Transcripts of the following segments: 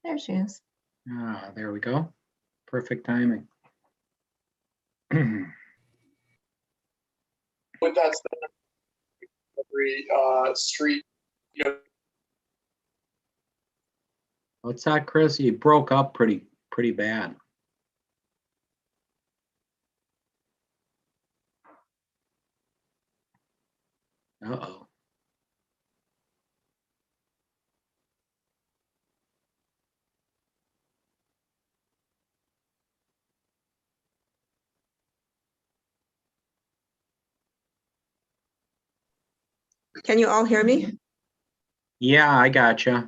There she is. Ah, there we go. Perfect timing. With that said, every street, you know, What's that, Chris? You broke up pretty bad. Uh-oh. Can you all hear me? Yeah, I gotcha.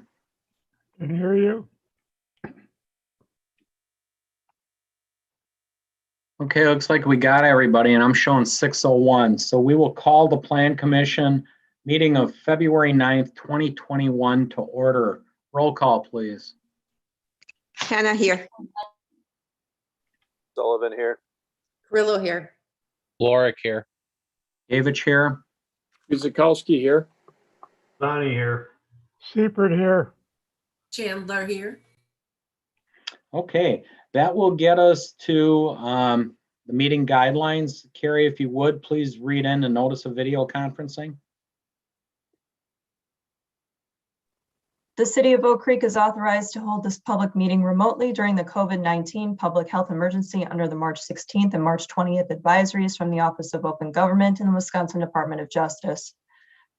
Can hear you. Okay, looks like we got everybody, and I'm showing 6:01. So we will call the Plan Commission meeting of February 9th, 2021 to order. Roll call, please. Hannah here. Sullivan here. Grillo here. Lorick here. David here. Guzikowski here. Donnie here. Seifert here. Chandler here. Okay, that will get us to the meeting guidelines. Carrie, if you would, please read in the notice of video conferencing. The City of Oak Creek is authorized to hold this public meeting remotely during the COVID-19 public health emergency under the March 16th and March 20th advisories from the Office of Open Government and the Wisconsin Department of Justice.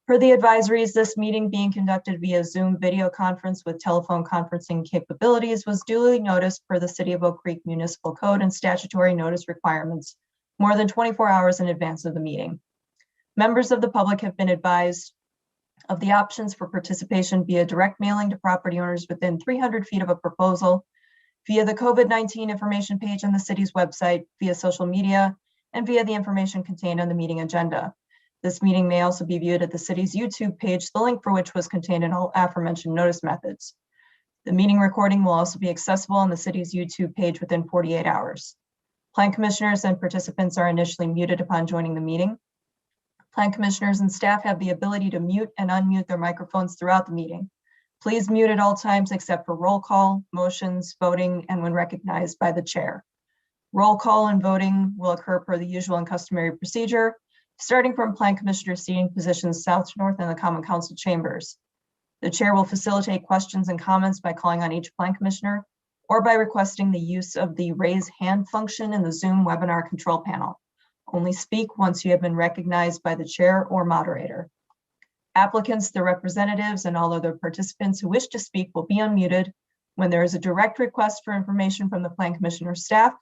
Per the advisories, this meeting being conducted via Zoom video conference with telephone conferencing capabilities was duly noticed per the City of Oak Creek Municipal Code and statutory notice requirements more than 24 hours in advance of the meeting. Members of the public have been advised of the options for participation via direct mailing to property owners within 300 feet of a proposal, via the COVID-19 information page on the city's website, via social media, and via the information contained on the meeting agenda. This meeting may also be viewed at the city's YouTube page, the link for which was contained in all aforementioned notice methods. The meeting recording will also be accessible on the city's YouTube page within 48 hours. Plan commissioners and participants are initially muted upon joining the meeting. Plan commissioners and staff have the ability to mute and unmute their microphones throughout the meeting. Please mute at all times except for roll call, motions, voting, and when recognized by the chair. Roll call and voting will occur per the usual and customary procedure, starting from Plan Commissioner seating positions south to north in the Common Council chambers. The chair will facilitate questions and comments by calling on each Plan Commissioner or by requesting the use of the raise hand function in the Zoom webinar control panel. Only speak once you have been recognized by the chair or moderator. Applicants, their representatives, and all other participants who wish to speak will be unmuted when there is a direct request for information from the Plan Commissioner staff,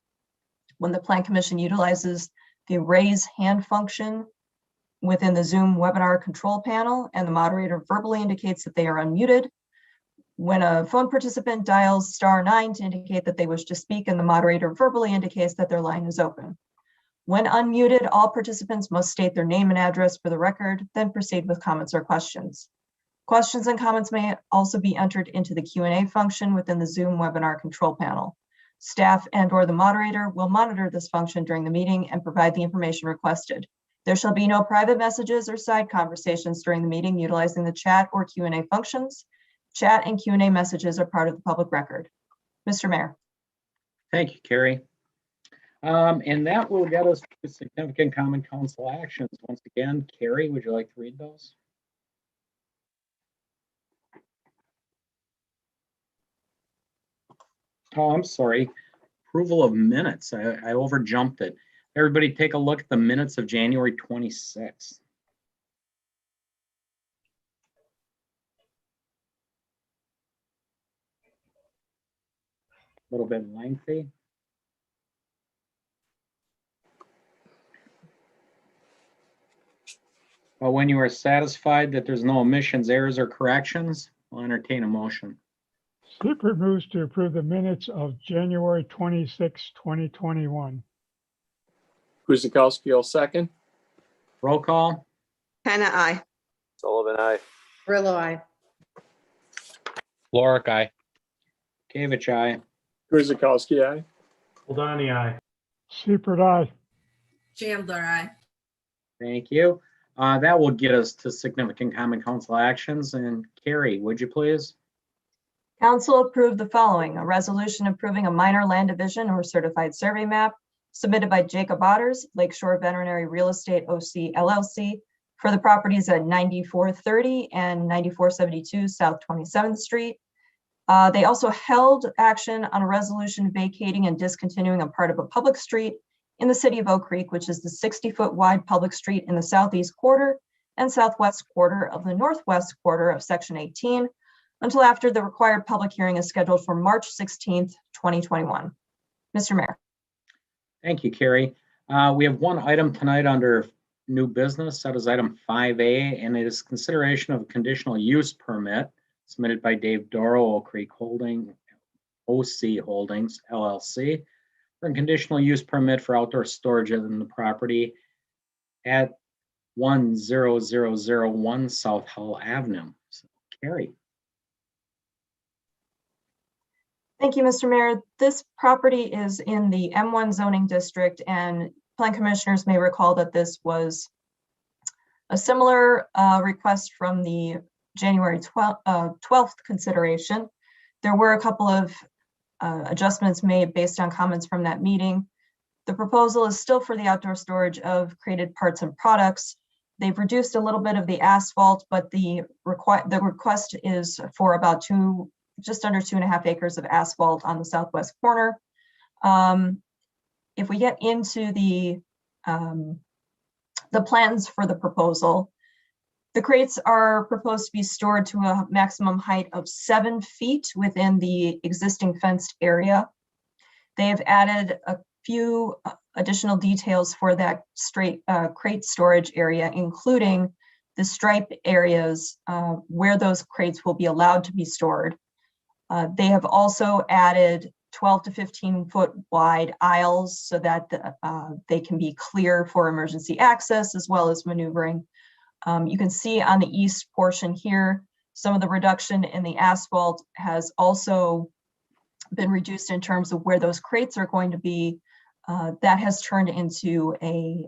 when the Plan Commission utilizes the raise hand function within the Zoom webinar control panel and the moderator verbally indicates that they are unmuted, when a phone participant dials *9 to indicate that they wish to speak and the moderator verbally indicates that their line is open. When unmuted, all participants must state their name and address for the record, then proceed with comments or questions. Questions and comments may also be entered into the Q&A function within the Zoom webinar control panel. Staff and/or the moderator will monitor this function during the meeting and provide the information requested. There shall be no private messages or side conversations during the meeting utilizing the chat or Q&A functions. Chat and Q&A messages are part of the public record. Mr. Mayor. Thank you, Carrie. And that will get us to significant common council actions. Once again, Carrie, would you like to read those? Oh, I'm sorry. Approval of minutes. I overjumped it. Everybody take a look at the minutes of January 26th. A little bit lengthy. But when you are satisfied that there's no omissions, errors, or corrections, I'll entertain a motion. Seifert moves to approve the minutes of January 26, 2021. Guzikowski will second. Roll call. Hannah, aye. Sullivan, aye. Grillo, aye. Lorick, aye. Kavich, aye. Guzikowski, aye. Donnie, aye. Seifert, aye. Chandler, aye. Thank you. That will get us to significant common council actions. And Carrie, would you please? Council approved the following: a resolution approving a minor land division or certified survey map submitted by Jacob Otters, Lakeshore Veterinary Real Estate OC LLC, for the properties at 9430 and 9472 South 27th Street. They also held action on a resolution vacating and discontinuing a part of a public street in the city of Oak Creek, which is the 60-foot wide public street in the southeast quarter and southwest quarter of the northwest quarter of Section 18, until after the required public hearing is scheduled for March 16th, 2021. Mr. Mayor. Thank you, Carrie. We have one item tonight under new business. That is item 5A, and it is consideration of a conditional use permit submitted by Dave Doro, Oak Creek Holding, OC Holdings, LLC, for a conditional use permit for outdoor storage in the property at 10001 South Hull Avenue. So, Carrie. Thank you, Mr. Mayor. This property is in the M1 zoning district, and Plan Commissioners may recall that this was a similar request from the January 12th consideration. There were a couple of adjustments made based on comments from that meeting. The proposal is still for the outdoor storage of created parts and products. They've reduced a little bit of the asphalt, but the request is for about just under 2.5 acres of asphalt on the southwest corner. If we get into the plans for the proposal, the crates are proposed to be stored to a maximum height of 7 feet within the existing fenced area. They have added a few additional details for that crate storage area, including the stripe areas where those crates will be allowed to be stored. They have also added 12 to 15 foot wide aisles so that they can be clear for emergency access as well as maneuvering. You can see on the east portion here, some of the reduction in the asphalt has also been reduced in terms of where those crates are going to be. That has turned into a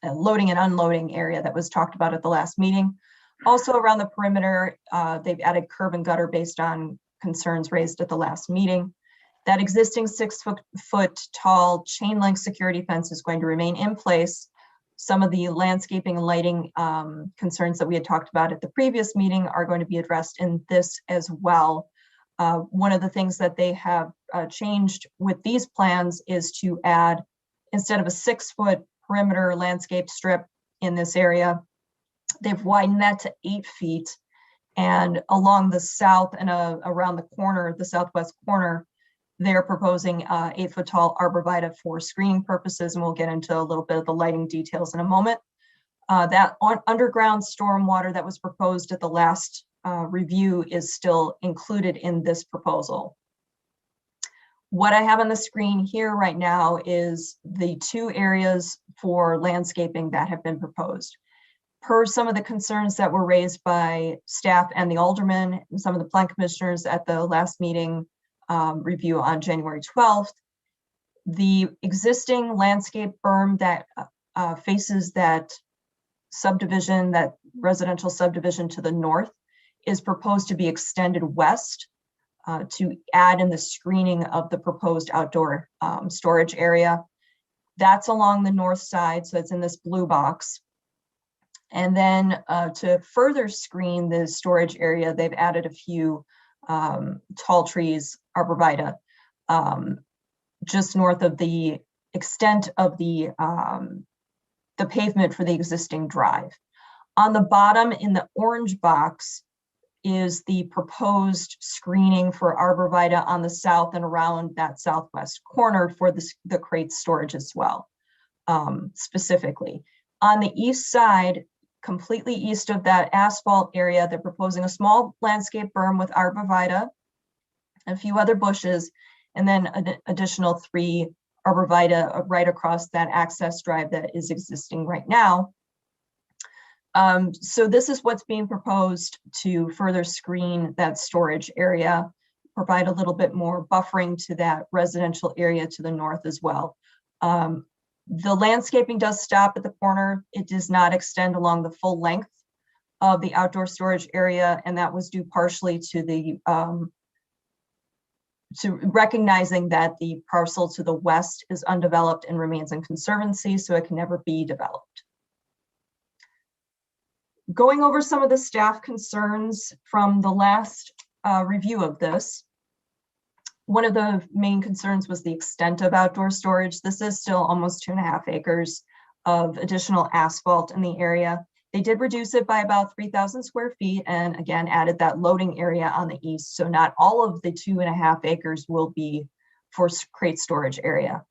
loading and unloading area that was talked about at the last meeting. Also around the perimeter, they've added curb and gutter based on concerns raised at the last meeting. That existing 6 foot tall chain link security fence is going to remain in place. Some of the landscaping and lighting concerns that we had talked about at the previous meeting are going to be addressed in this as well. One of the things that they have changed with these plans is to add, instead of a 6 foot perimeter landscape strip in this area, they've widened that to 8 feet. And along the south and around the corner, the southwest corner, they're proposing 8 foot tall arborvitae for screening purposes, and we'll get into a little bit of the lighting details in a moment. That underground stormwater that was proposed at the last review is still included in this proposal. What I have on the screen here right now is the 2 areas for landscaping that have been proposed. Per some of the concerns that were raised by staff and the aldermen, and some of the plan commissioners at the last meeting review on January 12th, the existing landscape berm that faces that subdivision, that residential subdivision to the north, is proposed to be extended west to add in the screening of the proposed outdoor storage area. That's along the north side, so it's in this blue box. And then to further screen the storage area, they've added a few tall trees, arborvitae, just north of the extent of the pavement for the existing drive. On the bottom in the orange box is the proposed screening for arborvitae on the south and around that southwest corner for the crate storage as well, specifically. On the east side, completely east of that asphalt area, they're proposing a small landscape berm with arborvitae, a few other bushes, and then an additional 3 arborvitae right across that access drive that is existing right now. So this is what's being proposed to further screen that storage area, provide a little bit more buffering to that residential area to the north as well. The landscaping does stop at the corner. It does not extend along the full length of the outdoor storage area, and that was due partially to the to recognizing that the parcel to the west is undeveloped and remains in conservancy, so it can never be developed. Going over some of the staff concerns from the last review of this, one of the main concerns was the extent of outdoor storage. This is still almost 2.5 acres of additional asphalt in the area. They did reduce it by about 3,000 square feet and again added that loading area on the east. So not all of the 2.5 acres will be for crate storage area.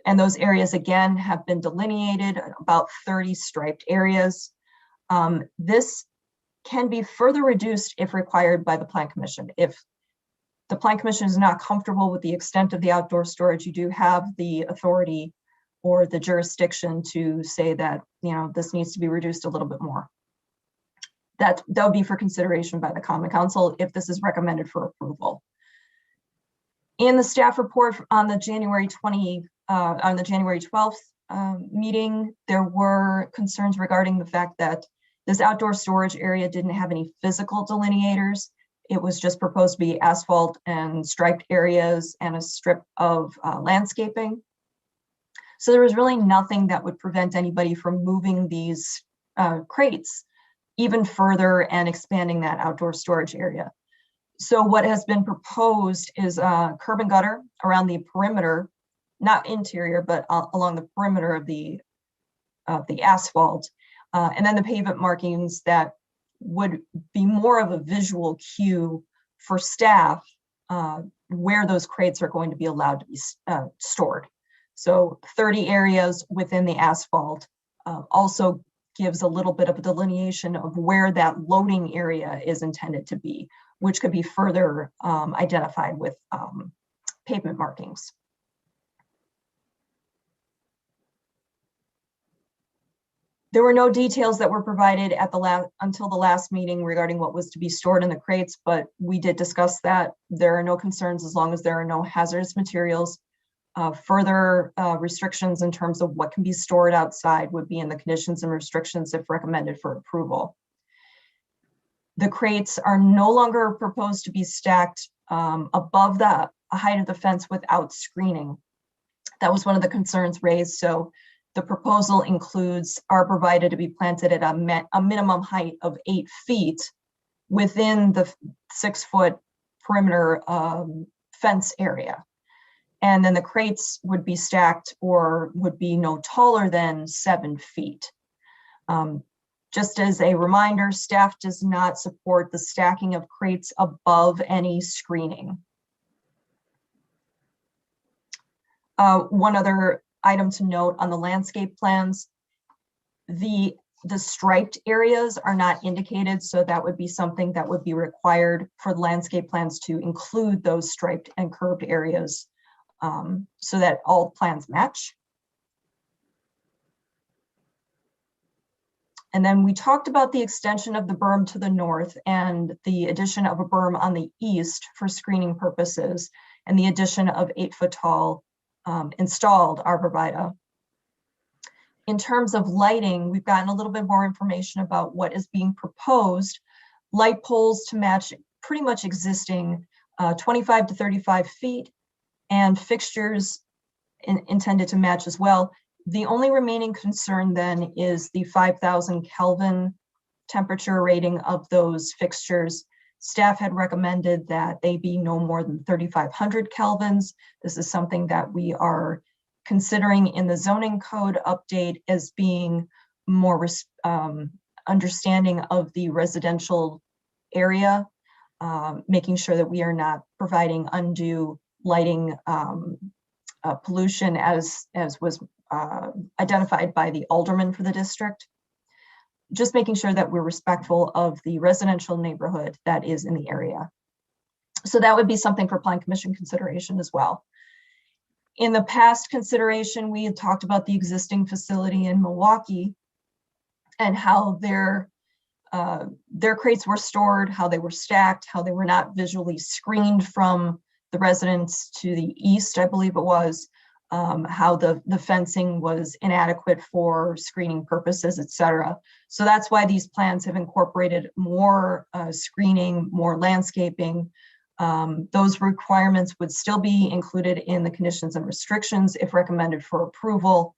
And those areas again have been delineated, about 30 striped areas. This can be further reduced if required by the Plan Commission. If the Plan Commission is not comfortable with the extent of the outdoor storage, you do have the authority or the jurisdiction to say that, you know, this needs to be reduced a little bit more. That would be for consideration by the Common Council if this is recommended for approval. In the staff report on the January 12th meeting, there were concerns regarding the fact that this outdoor storage area didn't have any physical delineators. It was just proposed to be asphalt and striped areas and a strip of landscaping. So there was really nothing that would prevent anybody from moving these crates even further and expanding that outdoor storage area. So what has been proposed is a curb and gutter around the perimeter, not interior, but along the perimeter of the asphalt. And then the pavement markings that would be more of a visual cue for staff where those crates are going to be allowed to be stored. So 30 areas within the asphalt also gives a little bit of a delineation of where that loading area is intended to be, which could be further identified with pavement markings. There were no details that were provided at until the last meeting regarding what was to be stored in the crates, but we did discuss that. There are no concerns as long as there are no hazardous materials. Further restrictions in terms of what can be stored outside would be in the conditions and restrictions if recommended for approval. The crates are no longer proposed to be stacked above the height of the fence without screening. That was one of the concerns raised. So the proposal includes arborvitae to be planted at a minimum height of 8 feet within the 6-foot perimeter fence area. And then the crates would be stacked or would be no taller than 7 feet. Just as a reminder, staff does not support the stacking of crates above any screening. One other item to note on the landscape plans, the striped areas are not indicated, so that would be something that would be required for the landscape plans to include those striped and curved areas so that all plans match. And then we talked about the extension of the berm to the north and the addition of a berm on the east for screening purposes and the addition of 8-foot tall installed arborvitae. In terms of lighting, we've gotten a little bit more information about what is being proposed. Light poles to match pretty much existing 25 to 35 feet and fixtures intended to match as well. The only remaining concern then is the 5,000 Kelvin temperature rating of those fixtures. Staff had recommended that they be no more than 3,500 kelvins. This is something that we are considering in the zoning code update as being more understanding of the residential area, making sure that we are not providing undue lighting pollution as was identified by the alderman for the district. Just making sure that we're respectful of the residential neighborhood that is in the area. So that would be something for Plan Commission consideration as well. In the past consideration, we had talked about the existing facility in Milwaukee and how their crates were stored, how they were stacked, how they were not visually screened from the residents to the east, I believe it was. how the fencing was inadequate for screening purposes, et cetera. So that's why these plans have incorporated more screening, more landscaping. Those requirements would still be included in the conditions and restrictions if recommended for approval.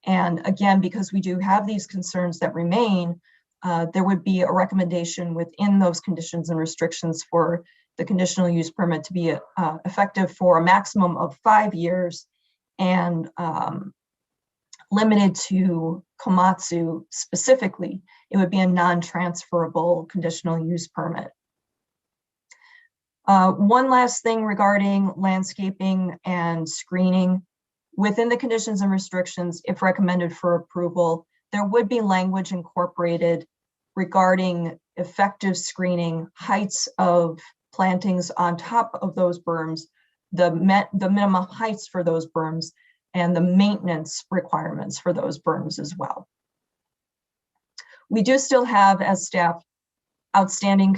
And again, because we do have these concerns that remain, there would be a recommendation within those conditions and restrictions for the conditional use permit to be effective for a maximum of 5 years and limited to Komatsu specifically. It would be a non-transferable conditional use permit. One last thing regarding landscaping and screening. Within the conditions and restrictions, if recommended for approval, there would be language incorporated regarding effective screening, heights of plantings on top of those berms, the minimum heights for those berms, and the maintenance requirements for those berms as well. We do still have, as staff, outstanding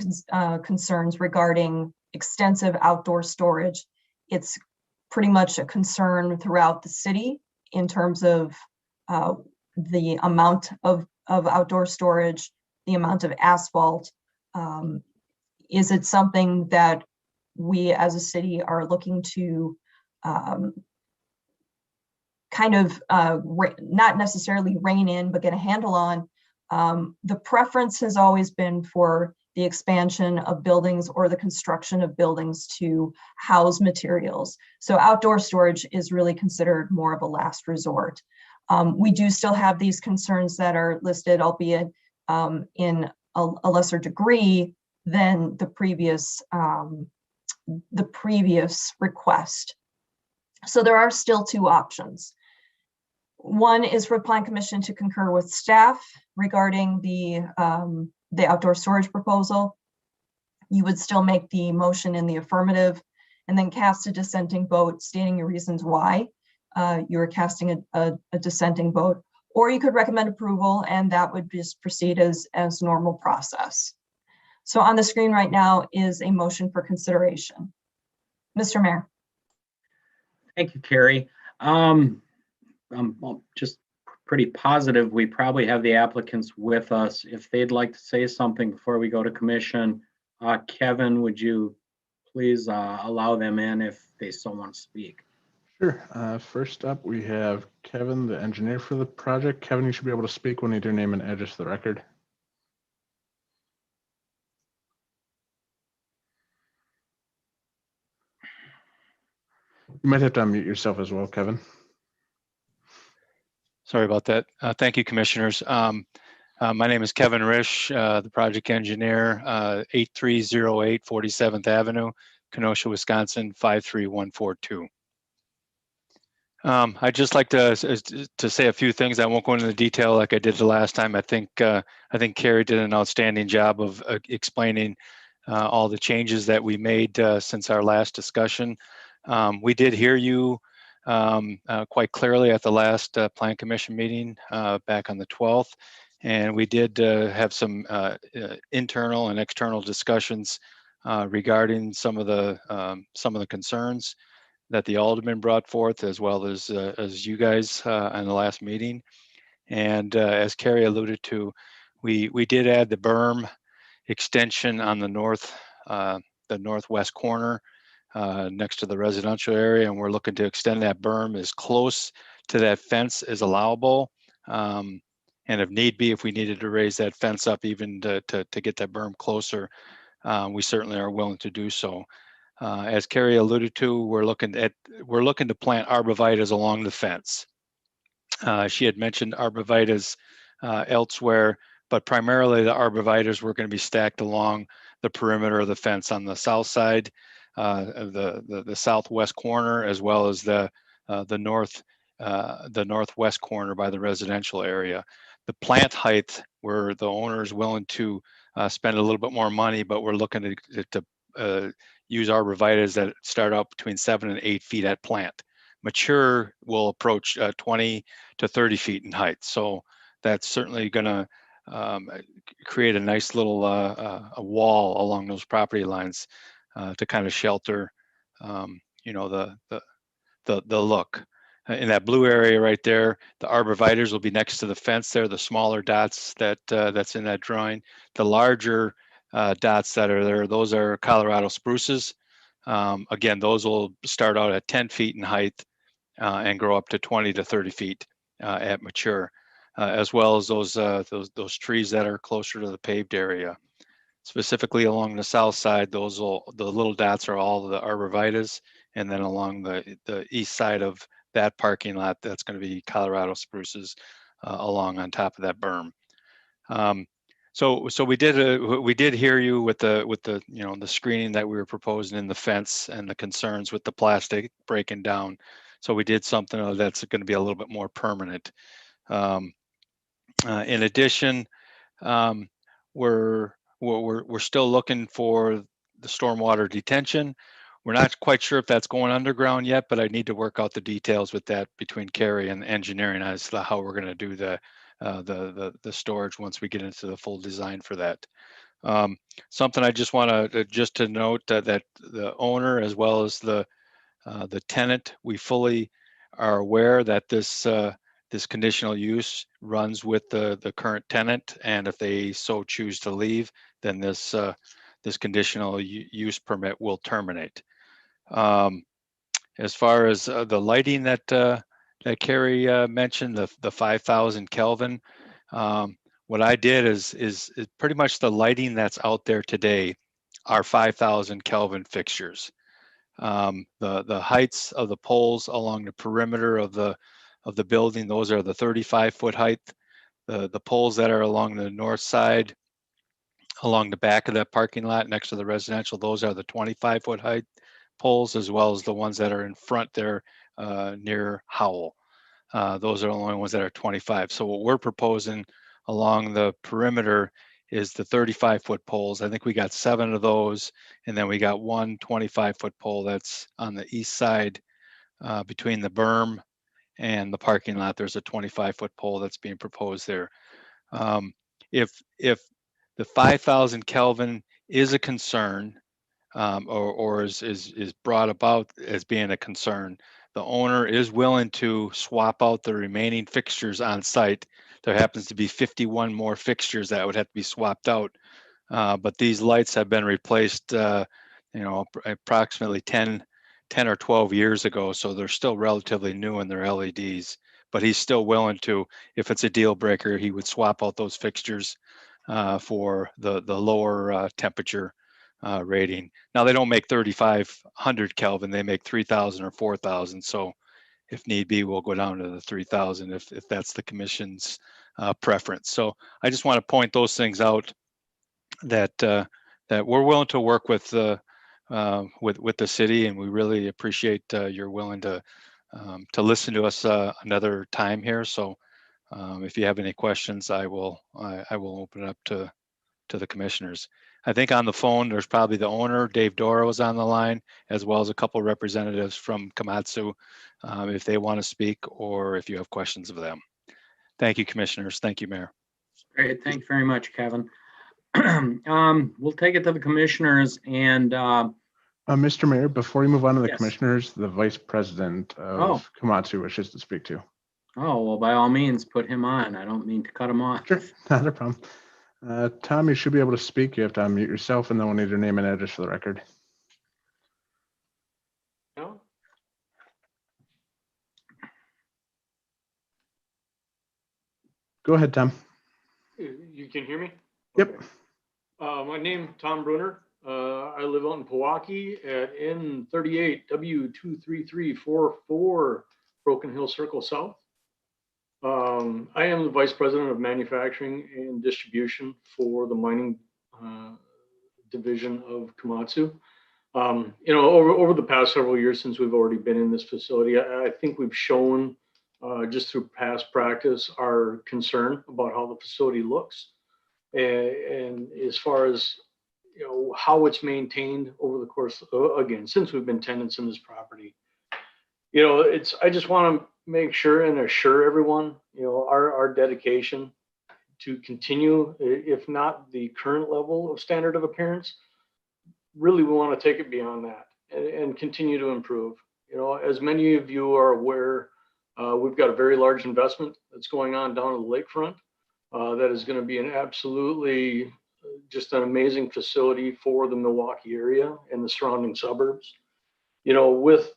concerns regarding extensive outdoor storage. It's pretty much a concern throughout the city in terms of the amount of outdoor storage, the amount of asphalt. Is it something that we as a city are looking to kind of not necessarily rein in, but get a handle on? The preference has always been for the expansion of buildings or the construction of buildings to house materials. So outdoor storage is really considered more of a last resort. We do still have these concerns that are listed, albeit in a lesser degree than the previous request. So there are still two options. One is for the Plan Commission to concur with staff regarding the outdoor storage proposal. You would still make the motion in the affirmative and then cast a dissenting vote stating your reasons why you are casting a dissenting vote, or you could recommend approval and that would just proceed as normal process. So on the screen right now is a motion for consideration. Mr. Mayor. Thank you, Carrie. I'm just pretty positive we probably have the applicants with us. If they'd like to say something before we go to commission, Kevin, would you please allow them in if they so want to speak? Sure. First up, we have Kevin, the engineer for the project. Kevin, you should be able to speak when you do name and address the record. You might have to unmute yourself as well, Kevin. Sorry about that. Thank you, commissioners. My name is Kevin Risch, the project engineer, 8308 47th Avenue, Kenosha, Wisconsin, 53142. I'd just like to say a few things. I won't go into the detail like I did the last time. I think Carrie did an outstanding job of explaining all the changes that we made since our last discussion. We did hear you quite clearly at the last Plan Commission meeting back on the 12th, and we did have some internal and external discussions regarding some of the concerns that the alderman brought forth, as well as you guys on the last meeting. And as Carrie alluded to, we did add the berm extension on the northwest corner next to the residential area, and we're looking to extend that berm as close to that fence as allowable. And if need be, if we needed to raise that fence up even to get that berm closer, we certainly are willing to do so. As Carrie alluded to, we're looking to plant arborvitaes along the fence. She had mentioned arborvitaes elsewhere, but primarily the arborvitaes were going to be stacked along the perimeter of the fence on the south side, the southwest corner, as well as the northwest corner by the residential area. The plant height, where the owner is willing to spend a little bit more money, but we're looking to use arborvitaes that start out between 7 and 8 feet at plant. Mature will approach 20 to 30 feet in height. So that's certainly going to create a nice little a wall along those property lines to kind of shelter, the look. in that blue area right there. The arborvitaes will be next to the fence there, the smaller dots that's in that drawing. The larger dots that are there, those are Colorado spruces. Again, those will start out at 10 feet in height and grow up to 20 to 30 feet at mature, as well as those trees that are closer to the paved area. Specifically along the south side, the little dots are all the arborvitaes, and then along the east side of that parking lot, that's going to be Colorado spruces along on top of that berm. So we did hear you with the the screening that we were proposing in the fence and the concerns with the plastic breaking down. So we did something that's going to be a little bit more permanent. In addition, we're still looking for the stormwater detention. We're not quite sure if that's going underground yet, but I need to work out the details with that between Carrie and engineering as to how we're going to do the storage once we get into the full design for that. Something I just want to note that the owner as well as the tenant, we fully are aware that this conditional use runs with the current tenant, and if they so choose to leave, then this conditional use permit will terminate. As far as the lighting that Carrie mentioned, the 5,000 Kelvin, what I did is pretty much the lighting that's out there today are 5,000 Kelvin fixtures. The heights of the poles along the perimeter of the building, those are the 35-foot height. The poles that are along the north side, along the back of that parking lot next to the residential, those are the 25-foot height poles, as well as the ones that are in front there near Howell. Those are the only ones that are 25. So what we're proposing along the perimeter is the 35-foot poles. I think we got 7 of those, and then we got one 25-foot pole that's on the east side between the berm and the parking lot. There's a 25-foot pole that's being proposed there. If the 5,000 Kelvin is a concern, or is brought about as being a concern, the owner is willing to swap out the remaining fixtures on site. There happens to be 51 more fixtures that would have to be swapped out, but these lights have been replaced, approximately 10 or 12 years ago, so they're still relatively new in their LEDs. But he's still willing to, if it's a deal breaker, he would swap out those fixtures for the lower temperature rating. Now they don't make 3,500 Kelvin; they make 3,000 or 4,000. So, if need be, we'll go down to the 3,000 if that's the commission's preference. So I just want to point those things out that we're willing to work with the city, and we really appreciate you're willing to listen to us another time here. So if you have any questions, I will open it up to the commissioners. I think on the phone, there's probably the owner, Dave Doro, is on the line, as well as a couple of representatives from Komatsu, if they want to speak or if you have questions of them. Thank you, commissioners. Thank you, Mayor. Great. Thank you very much, Kevin. We'll take it to the commissioners and Mr. Mayor, before you move on to the Yes. commissioners, the vice president of Komatsu wishes to speak to. oh, well, by all means, put him on. I don't mean to cut him off. Sure, not a problem. Tom, you should be able to speak. You have to unmute yourself, and then we'll need your name and address for the record. No? Go ahead, Tom. You can hear me? Yep. Okay. My name Tom Brunner. I live out in Pewaukee at N38 W23344 Broken Hill Circle South. I am the Vice President of Manufacturing and Distribution for the mining division of Komatsu. Over the past several years since we've already been in this facility, I think we've shown just through past practice our concern about how the facility looks, and as far as how it's maintained over the course again since we've been tenants in this property. I just want to make sure and assure everyone, our dedication to continue, if not the current level of standard of appearance, really we want to take it beyond that and continue to improve. As many of you are aware, We've got a very large investment that's going on down at the lakefront. That is going to be an absolutely just an amazing facility for the Milwaukee area and the surrounding suburbs. You know, with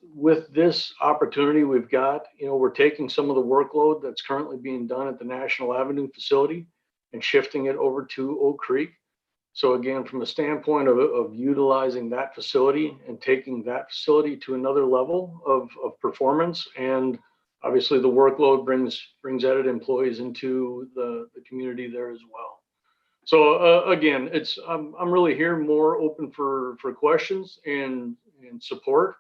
this opportunity we've got, you know, we're taking some of the workload that's currently being done at the National Avenue facility and shifting it over to Oak Creek. So again, from a standpoint of utilizing that facility and taking that facility to another level of performance, and obviously the workload brings added employees into the community there as well. So again, I'm really here more open for questions and support.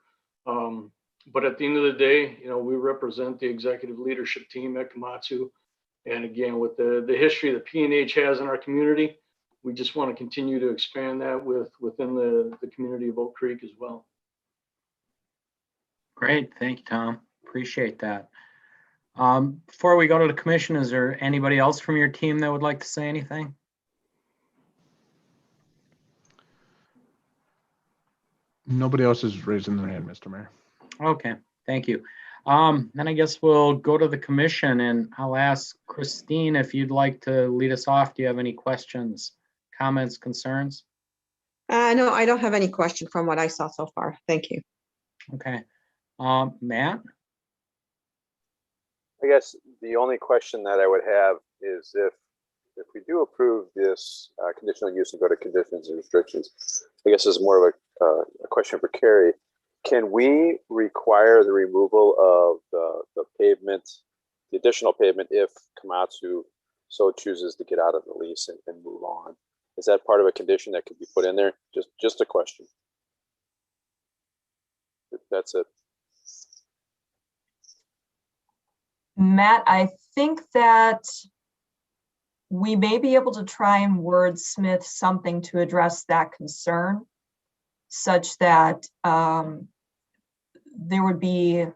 But at the end of the day, you know, we represent the executive leadership team at Komatsu. And again, with the history that P&H has in our community, we just want to continue to expand that within the community of Oak Creek as well. Great. Thank you, Tom. Appreciate that. Before we go to the commission, is there anybody else from your team that would like to say anything? Nobody else is raising their hand, Mr. Mayor. Okay, thank you. Then I guess we'll go to the commission, and I'll ask Christine if you'd like to lead us off. Do you have any questions, comments, concerns? No, I don't have any question from what I saw so far. Thank you. Okay. Matt? I guess the only question that I would have is if we do approve this conditional use and go to conditions and restrictions, I guess this is more of a question for Carrie. Can we require the removal of the pavement, the additional pavement, if Komatsu so chooses to get out of the lease and move on? Is that part of a condition that could be put in there? Just a question. That's it. Matt, I think that we may be able to try and wordsmith something to address that concern, such that there would be,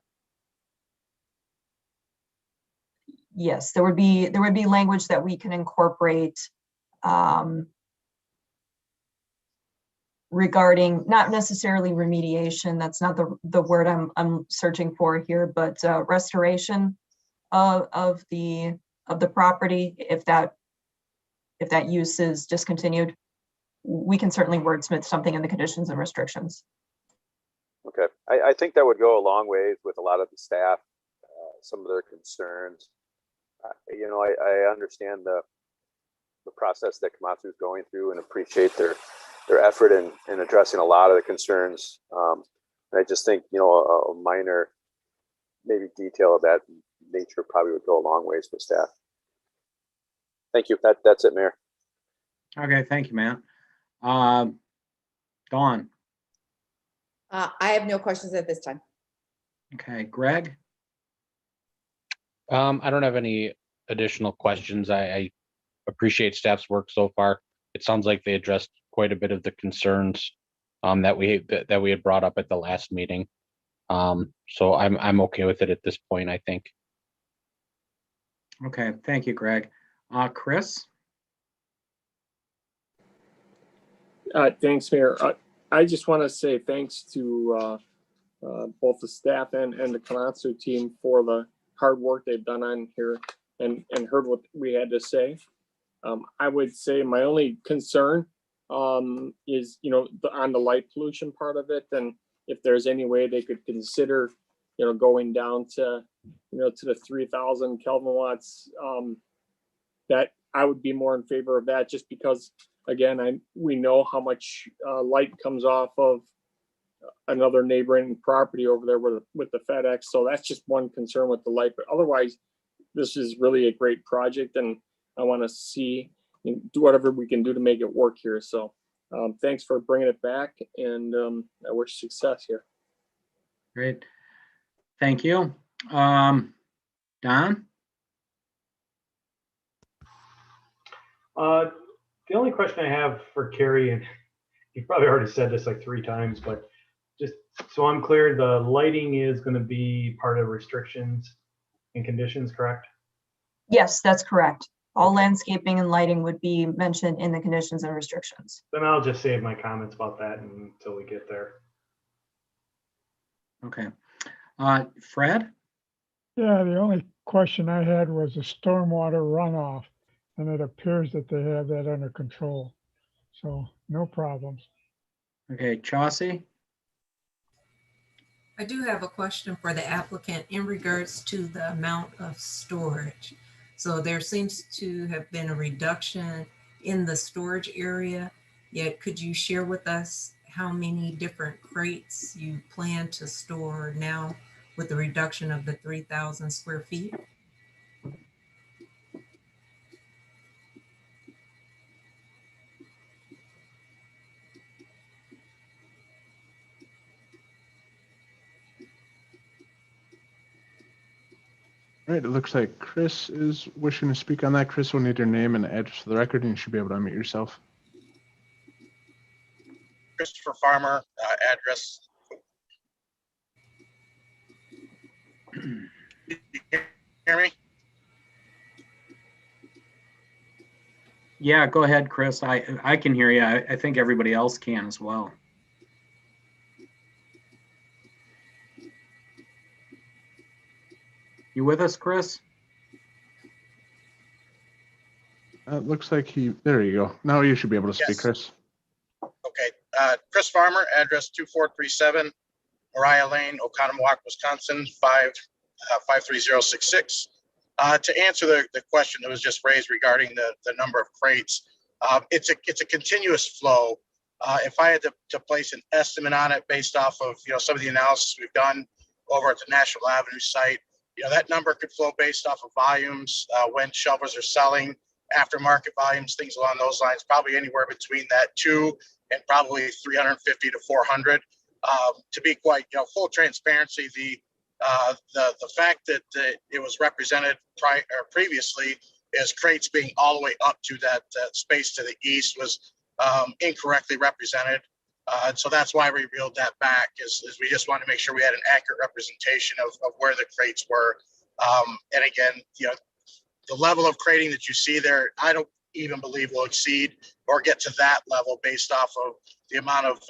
yes, there would be language that we can incorporate regarding not necessarily remediation. That's not the word I'm searching for here, but restoration of the property if that use is discontinued. We can certainly wordsmith something in the conditions and restrictions. Okay, I think that would go a long way with a lot of the staff, some of their concerns. You know, I understand the process that Komatsu is going through and appreciate their effort in addressing a lot of the concerns. And I just think, you know, a minor maybe detail of that nature probably would go a long ways with staff. Thank you. That's it, Mayor. Okay, thank you, Matt. Dawn? I have no questions at this time. Okay, Greg? I don't have any additional questions. I appreciate staff's work so far. It sounds like they addressed quite a bit of the concerns that we had brought up at the last meeting. So I'm okay with it at this point, I think. Okay, thank you, Greg. Chris? Thanks, Mayor. I just want to say thanks to both the staff and the Komatsu team for the hard work they've done on here and heard what we had to say. I would say my only concern is, you know, on the light pollution part of it, and if there's any way they could consider, you know, going down to, you know, to the 3,000 Kelvin watts, that I would be more in favor of that, just because, again, we know how much light comes off of another neighboring property over there with the FedEx. So that's just one concern with the light, but otherwise, this is really a great project, and I want to see, do whatever we can do to make it work here. So thanks for bringing it back, and I wish success here. Great. Thank you. Don? The only question I have for Carrie, and you probably already said this like 3 times, but just so I'm clear, the lighting is going to be part of restrictions and conditions, correct? Yes, that's correct. All landscaping and lighting would be mentioned in the conditions and restrictions. Then I'll just save my comments about that until we get there. Okay. Fred? Yeah, the only question I had was the stormwater runoff, and it appears that they have that under control. So no problems. Okay, Chauncey? I do have a question for the applicant in regards to the amount of storage. So there seems to have been a reduction in the storage area, yet could you share with us how many different crates you plan to store now with the reduction of the 3,000 square feet? All right, it looks like Chris is wishing to speak on that. Chris will need your name and address for the record, and you should be able to unmute yourself. Christopher Farmer, address. Hear me? Yeah, go ahead, Chris. I can hear you. I think everybody else can as well. You with us, Chris? It looks like there you go. Now you should be able to speak, Yes. Chris. Okay. Chris Farmer, address 2437 Mariah Lane, Oconomowoc, Wisconsin, 53066. To answer the question that was just raised regarding the number of crates, it's a continuous flow. If I had to place an estimate on it based off of some of the analysis we've done over at the National Avenue site, that number could flow based off of volumes, when shelvers are selling, aftermarket volumes, things along those lines, probably anywhere between that 2 and probably 350 to 400. To be quite full transparency, the fact that it was represented previously as crates being all the way up to that space to the east was incorrectly represented. And so that's why we reeled that back is we just wanted to make sure we had an accurate representation of where the crates were. And again, the level of crating that you see there, I don't even believe will exceed or get to that level based off of the amount of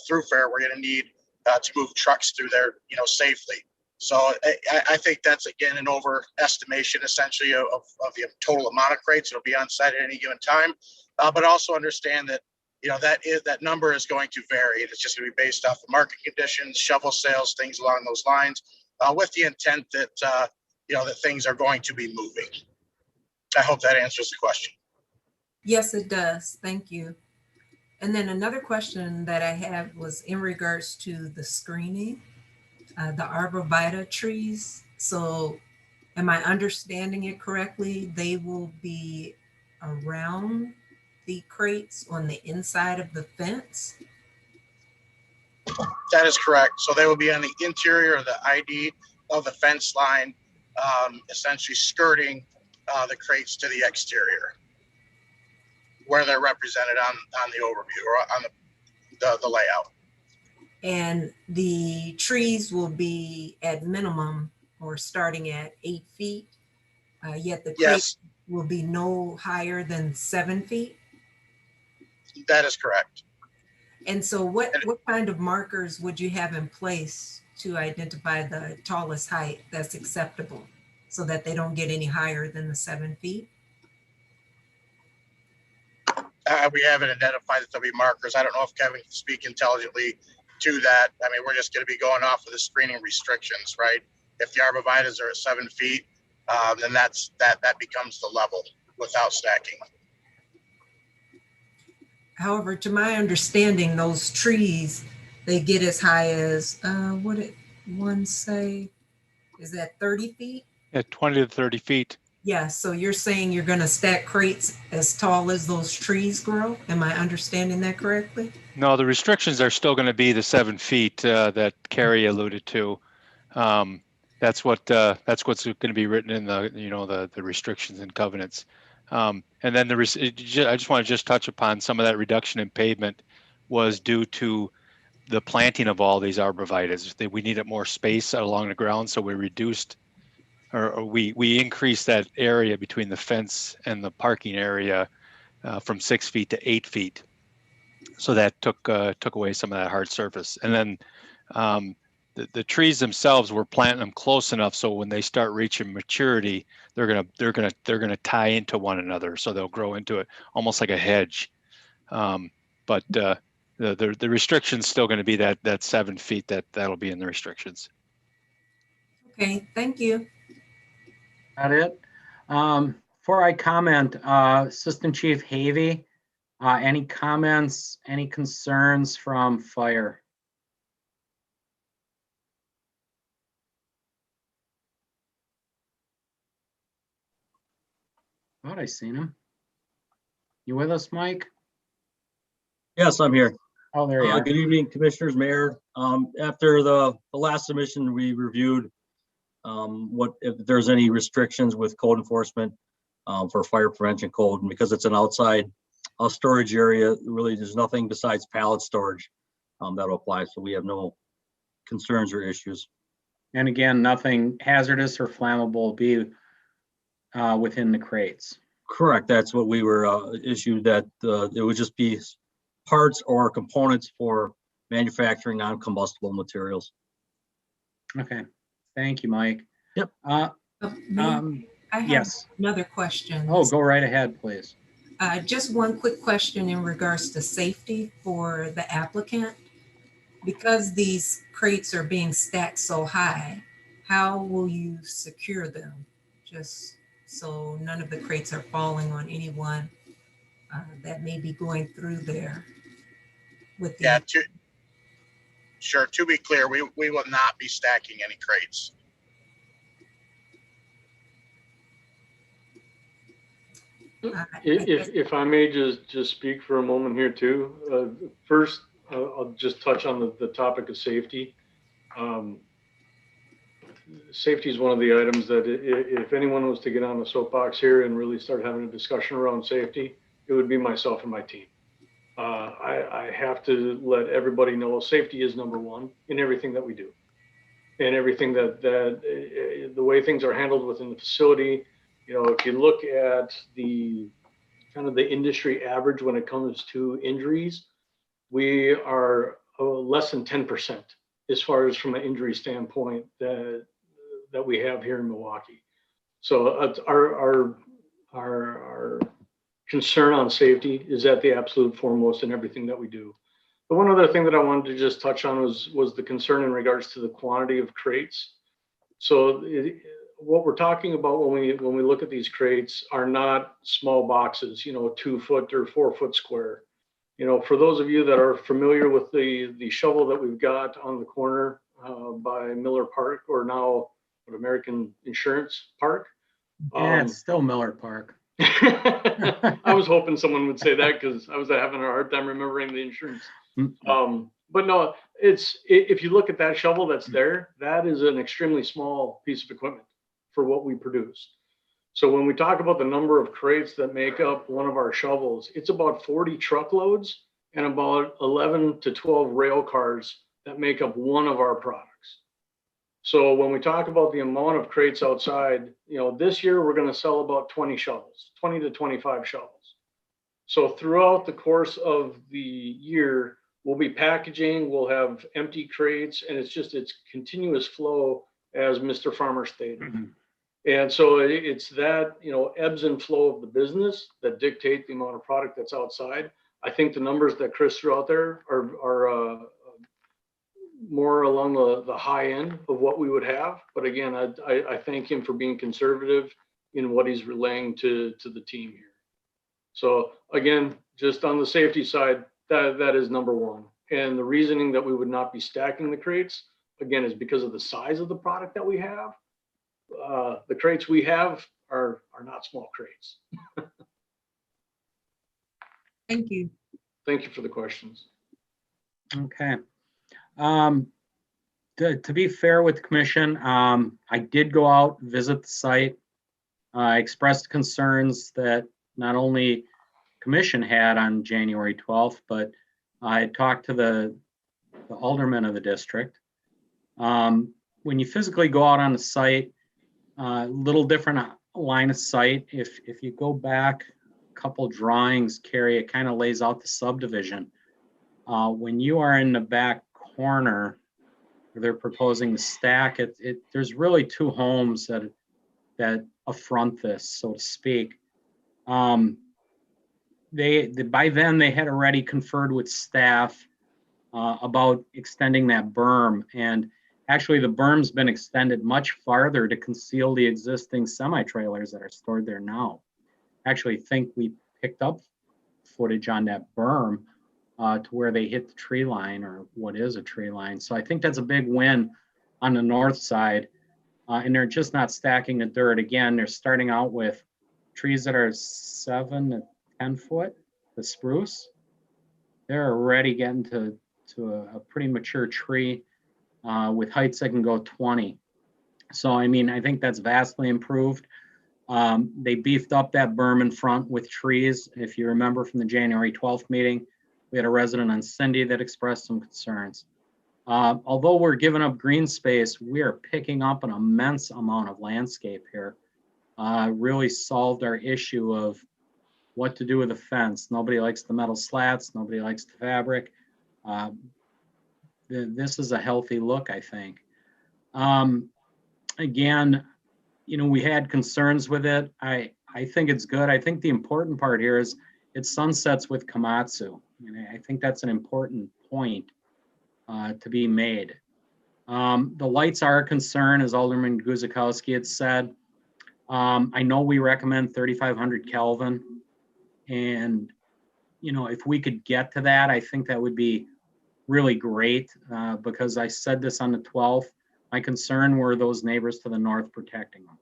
throughfare we're going to need to move trucks through there, safely. So I think that's, again, an overestimation essentially of the total amount of crates that'll be on site at any given time. But also understand that, that number is going to vary. It's just going to be based off the market conditions, shovel sales, things along those lines, with the intent that, that things are going to be moving. I hope that answers the question. Yes, it does. Thank you. And then another question that I have was in regards to the screening, the arborvitae trees. So am I understanding it correctly? They will be around the crates on the inside of the fence? That is correct. So they will be on the interior of the ID of the fence line, essentially skirting the crates to the exterior, where they're represented on the overview or on the layout. And the trees will be at minimum or starting at 8 feet, yet the crates will be no higher than 7 feet? That is correct. And so what kind of markers would you have in place to identify the tallest height that's acceptable so that they don't get any higher than the 7 feet? We haven't identified that there'll be markers. I don't know if Kevin can speak intelligently to that. I mean, we're just going to be going off of the screening restrictions, right? If the arborvitaes are at 7 feet, then that becomes the level without stacking. However, to my understanding, those trees, they get as high as, what did one say? Is that 30 feet? Yeah, 20 to 30 feet. Yeah, so you're saying you're going to stack crates as tall as those trees grow? Am I understanding that correctly? No, the restrictions are still going to be the 7 feet that Carrie alluded to. That's what's going to be written in the restrictions and covenants. And then I just want to touch upon some of that reduction in pavement was due to the planting of all these arborvitaes. We needed more space along the ground, so we reduced or we increased that area between the fence and the parking area from 6 feet to 8 feet. So that took away some of that hard surface. And then the trees themselves, we're planting them close enough so when they start reaching maturity, they're gonna tie into one another, so they'll grow into it almost like a hedge. But the restriction's still going to be that 7 feet that'll be in the restrictions. Okay, thank you. Got it. Before I comment, Assistant Chief Havey, any comments, any concerns from fire? Thought I seen him. You with us, Mike? Yes, I'm here. Oh, there you are. Good evening, Commissioners, Mayor. After the last submission, we reviewed what if there's any restrictions with code enforcement for fire prevention code, and because it's an outside storage area, really there's nothing besides pallet storage that'll apply. So we have no concerns or issues. And again, nothing hazardous or flammable be within the crates. Correct. That's what we were issued, that it would just be parts or components for manufacturing non-combustible materials. Okay. Thank you, Mike. Yep. I have yes. another question. Oh, go right ahead, please. Just one quick question in regards to safety for the applicant. Because these crates are being stacked so high, how will you secure them? Just so none of the crates are falling on anyone that may be going through there. With the Yeah, sure. To be clear, we will not be stacking any crates. If I may just speak for a moment here too. First, I'll just touch on the topic of safety. Safety is one of the items that if anyone was to get on the soapbox here and really start having a discussion around safety, it would be myself and my team. I have to let everybody know safety is number one in everything that we do, and everything that the way things are handled within the facility. You know, if you look at the kind of the industry average when it comes to injuries, we are less than 10% as far as from an injury standpoint that we have here in Milwaukee. So our concern on safety is at the absolute foremost in everything that we do. The one other thing that I wanted to just touch on was the concern in regards to the quantity of crates. So what we're talking about when we look at these crates are not small boxes, 2 foot or 4 foot square. For those of you that are familiar with the shovel that we've got on the corner by Miller Park, or now American Insurance Park. Yeah, it's still Miller Park. I was hoping someone would say that because I was having a hard time remembering the insurance. But no, if you look at that shovel that's there, that is an extremely small piece of equipment for what we produce. So when we talk about the number of crates that make up one of our shovels, it's about 40 truckloads and about 11 to 12 rail cars that make up one of our products. So when we talk about the amount of crates outside, this year we're going to sell about 20 shovels, 20 to 25 shovels. So throughout the course of the year, we'll be packaging, we'll have empty crates, and it's continuous flow, as Mr. Farmer stated. Mm-hmm. And so it's that, ebbs and flow of the business that dictate the amount of product that's outside. I think the numbers that Chris threw out there are more along the high end of what we would have. But again, I thank him for being conservative in what he's relaying to the team here. So again, just on the safety side, that is number one. And the reasoning that we would not be stacking the crates, again, is because of the size of the product that we have. The crates we have are not small crates. Thank you. Thank you for the questions. Okay. To be fair with the commission, I did go out, visit the site. I expressed concerns that not only commission had on January 12th, but I talked to the alderman of the district. When you physically go out on the site, little different line of sight. If you go back a couple drawings, Carrie, it kind of lays out the subdivision. When you are in the back corner, they're proposing to stack it. There's really two homes that affront this, so to speak. By then they had already conferred with staff about extending that berm, and actually the berm's been extended much farther to conceal the existing semi-trailers that are stored there now. Actually think we picked up footage on that berm to where they hit the tree line, or what is a tree line. So I think that's a big win on the north side. And they're just not stacking the dirt. Again, they're starting out with trees that are 7 to 10 foot, the spruce. They're already getting to a pretty mature tree with heights that can go 20. So, I mean, I think that's vastly improved. They beefed up that berm in front with trees. If you remember from the January 12th meeting, we had a resident on Cindy that expressed some concerns. Although we're giving up green space, we are picking up an immense amount of landscape here. Really solved our issue of what to do with the fence. Nobody likes the metal slats. Nobody likes the fabric. This is a healthy look, I think. Again, you know, we had concerns with it. I think it's good. I think the important part here is it sunsets with Komatsu. And I think that's an important point to be made. The lights are a concern, as Alderman Guzikowski had said. I know we recommend 3,500 Kelvin. And, you know, if we could get to that, I think that would be really great because I said this on the 12th. My concern were those neighbors to the north protecting them.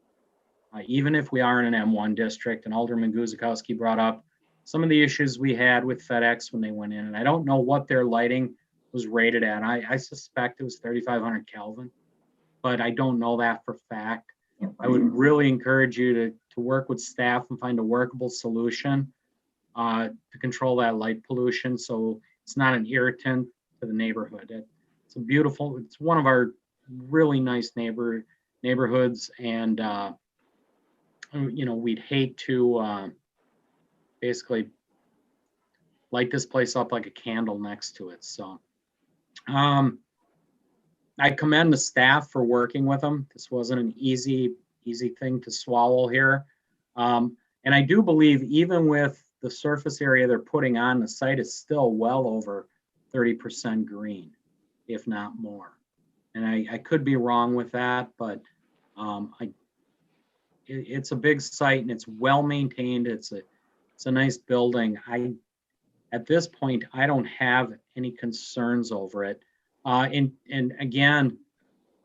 Even if we are in an M1 district, and Alderman Guzikowski brought up some of the issues we had with FedEx when they went in, and I don't know what their lighting was rated at. I suspect it was 3,500 Kelvin, but I don't know that for fact. I would really encourage you to work with staff and find a workable solution to control that light pollution so it's not an irritant to the neighborhood. It's a beautiful, it's one of our really nice neighborhoods, and you know, we'd hate to basically light this place up like a candle next to it. So I commend the staff for working with them. This wasn't an easy thing to swallow here. And I do believe even with the surface area they're putting on, the site is still well over 30% green, if not more. And I could be wrong with that, but it's a big site and it's well maintained. It's a nice building. At this point, I don't have any concerns over it. And again,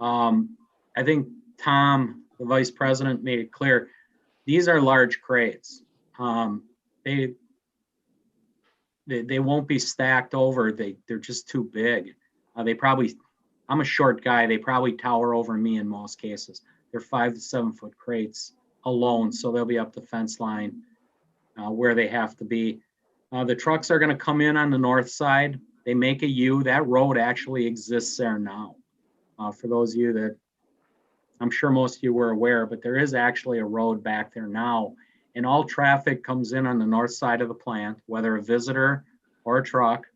I think Tom, the vice president, made it clear, these are large crates. They won't be stacked over. They're just too big. I'm a short guy. They probably tower over me in most cases. They're 5 to 7 foot crates alone. So they'll be up the fence line where they have to be. The trucks are going to come in on the north side. They make a U. That road actually exists there now. For those of you that, I'm sure most of you were aware, but there is actually a road back there now. And all traffic comes in on the north side of the plant, whether a visitor or a truck,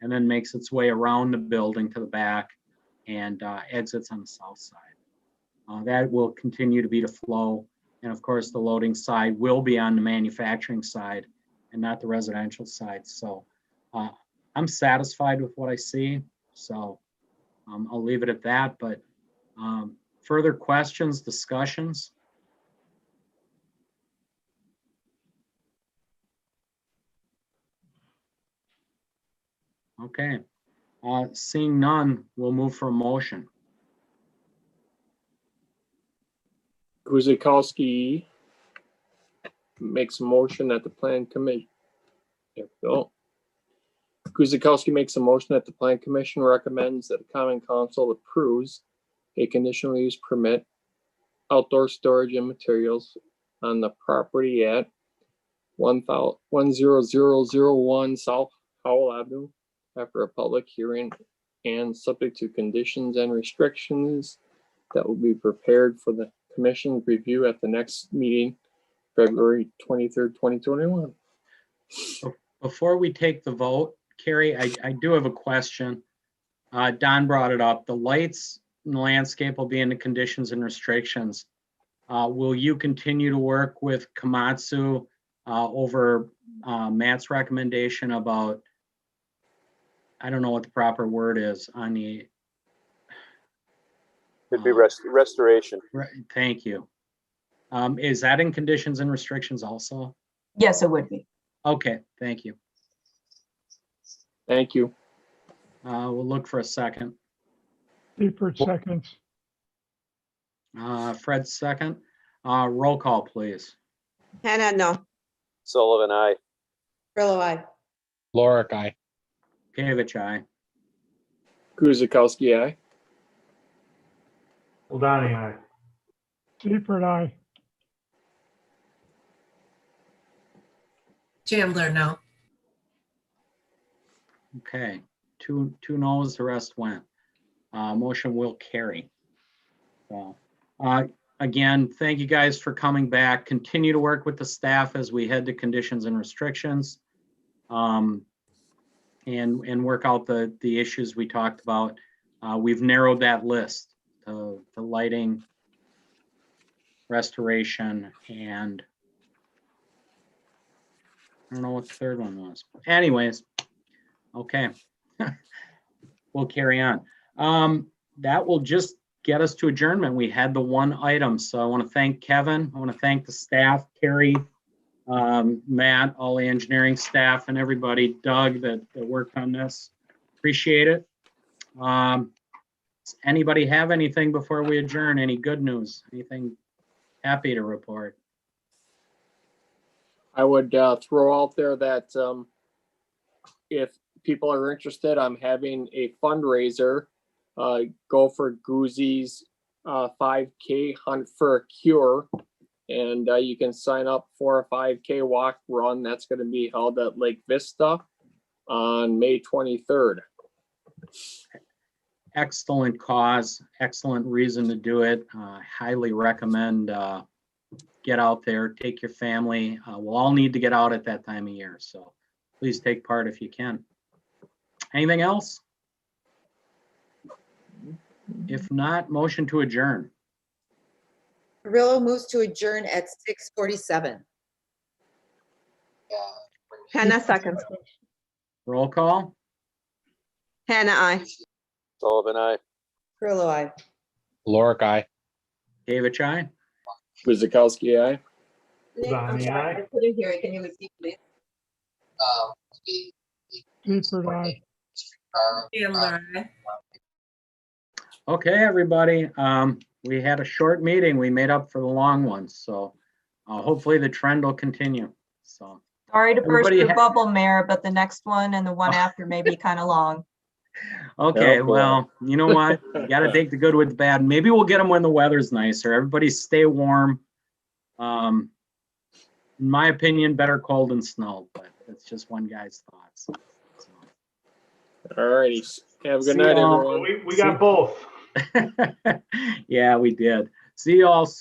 and then makes its way around the building to the back and exits on the south side. That will continue to be the flow. And of course, the loading side will be on the manufacturing side and not the residential side. So I'm satisfied with what I see. So I'll leave it at that. But further questions, discussions? Okay. Seeing none, we'll move for a motion. Guzikowski makes a motion that the plan committee. There we go. Guzikowski makes a motion that the plan commission recommends that the common council approves a conditional use permit, outdoor storage and materials on the property at 10001 South Howell Avenue after a public hearing and subject to conditions and restrictions that will be prepared for the commission review at the next meeting, February 23rd, 2021. Before we take the vote, Carrie, I do have a question. Don brought it up. The lights and the landscape will be in the conditions and restrictions. Will you continue to work with Komatsu over Matt's recommendation about, I don't know what the proper word is on the. It'd be restoration. Thank you. Is that in conditions and restrictions also? Yes, it would be. Okay, thank you. Thank you. We'll look for a second. Seifert seconds. Fred second. Roll call, please. Hannah, no. Sullivan, I. Grillo, I. Lorik, aye. Kavich, aye. Guzekowski, aye. Ladani, aye. Seifert, aye. Chandler, no. Okay, two no's, the rest went. Motion will carry. So, again, thank you guys for coming back. Continue to work with the staff as we head to conditions and restrictions. And work out the issues we talked about. We've narrowed that list to the lighting, restoration, and I don't know what the third one was. Anyways, okay. We'll carry on. That will just get us to adjournment. We had the one item. So I want to thank Kevin. I want to thank the staff, Carrie, Matt, all the engineering staff, and everybody, Doug, that worked on this. Appreciate it. Does anybody have anything before we adjourn? Any good news? Anything happy to report? I would throw out there that if people are interested, I'm having a fundraiser. Go for Goosey's 5K Hunt for a Cure. And you can sign up for a 5K walk run. That's going to be held at Lake Vista on May 23rd. Excellent cause, excellent reason to do it. Highly recommend get out there, take your family. We'll all need to get out at that time of year, so please take part if you can. Anything else? If not, motion to adjourn. Grillo moves to adjourn at 6:47. Hannah, seconds. Roll call. Hannah, I. Sullivan, I. Grillo, I. Lorik, aye. David, aye. Guzekowski, aye. Nick, I'm Ladani, sorry, aye. I couldn't hear it. Can you repeat, please? Seifert, aye. Chandler, aye. Okay, everybody. We had a short meeting. We made up for the long ones, so hopefully the trend will continue. So Sorry to burst Everybody your ha- bubble, Mayor, but the next one and the one after may be kind of long. okay, Oh, boy. well, you know what? You got to take the good with the bad. Maybe we'll get them when the weather's nicer. Everybody stay warm. In my opinion, better cold than snow, but it's just one guy's thoughts. So. All righty. Have a good See night, y'all. everyone. We got both. Yeah, we did. See y'all soon.